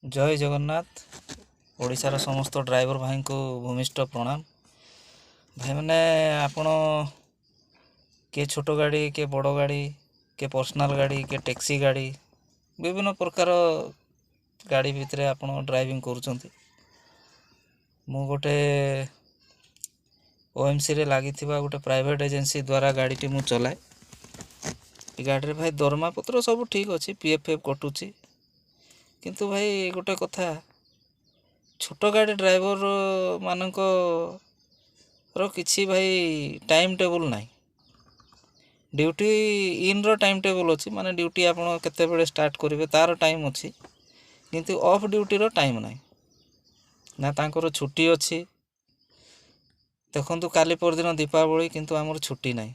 जय जगन्नाथ। ओडिशार समस्त ड्राइवर भाई को भूमिष्ठ प्रणाम। भाई मैंने आपण किए छोट गाड़ी किए बड़ गाड़ी किए पर्सनाल गाड़ी किए टैक्सी गाड़ी विभिन्न प्रकार गाड़ी भितर आपण ड्राइविंग करुँच। मु गोटे ओएमसी रे लगी गोटे प्राइवेट एजेंसी द्वारा गाड़ी मु चलाए। गाड़ी भाई दरमा पत्र सब ठीक अच्छे, पीएफ कटुची, किंतु भाई गोटे कथा छोट गाड़ी ड्राइवर मानक किसी भाई टाइम टेबल ना। ड्यूटी इन रो टाइम टेबल अच्छी, माने ड्यूटी आपड़ केते स्टार्ट करेंगे तार टाइम अच्छी, किंतु ऑफ ड्यूटी रो टाइम ना ना तांकर छुट्टी अच्छी। देखु काली परदिन दीपावली, किंतु आमर छुट्टी ना।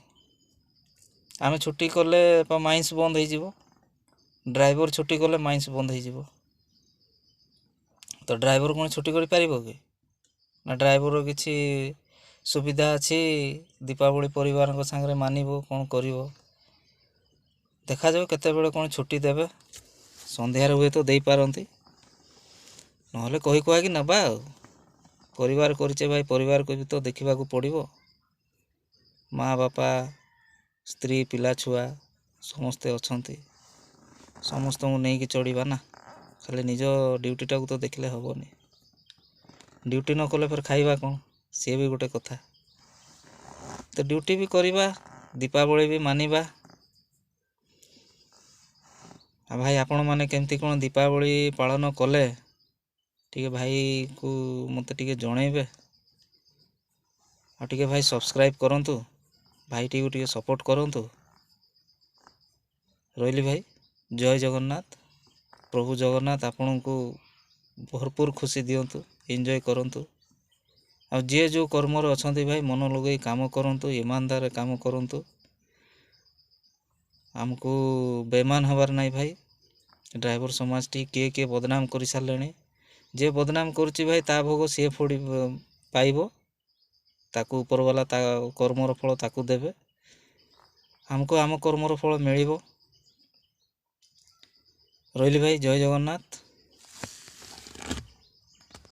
आम छुट्टी कले माइंस बंद हो, ड्राइवर छुट्टी कले माइंस बंद हो, तो ड्राइवर कौन छुट्टी कर पार कि ना? ड्राइवर किसी सुविधा अच्छी दीपावली परिवार सांगे मानव कौन कर देखा जाओ केते कौन छुट्टी देवे। संध्यार हुए तो दे पारती, ना कही कह कि नवा परिवार करचे भाई, परिवार को भी तो देखा पड़ो। माँ बापा स्त्री पिला छुआ समस्ते अच्छा, समस्त नहीं कि चढ़ा ना। खाली निज ड्यूटीटा को तो देखले हेनी। ड्यूटी न कले फिर खाइबा कौन, सी भी गोटे कथा। तो ड्यूटी भी करवा, दीपावली भी मानिबा। भाई आपण मैंने केमती कौन दीपावली पालन कले टी भाई को मत टे जनइबे। आ भाई सब्सक्राइब करंतु, भाई टी सपोर्ट करंतु। रही भाई, जय जगन्नाथ। प्रभु जगन्नाथ आपण को भरपूर खुशी दिंतु, एंजॉय करंतु। आ जे जो कर्मर अच्छा भाई मन लगे काम करंतु, ईमानदार काम करंतु। आमको बेमान हबार नहीं भाई। ड्राइवर समाज टी किए किए बदनाम कर सारे। जे बदनाम करुच्ची भाई ता भोग सी फोड़ी पाइब, ताकू ऊपर वाला ता कर्मर फल ताकू देवे। हमको आम कर्मर फल मिल। रही भाई, जय जगन्नाथ।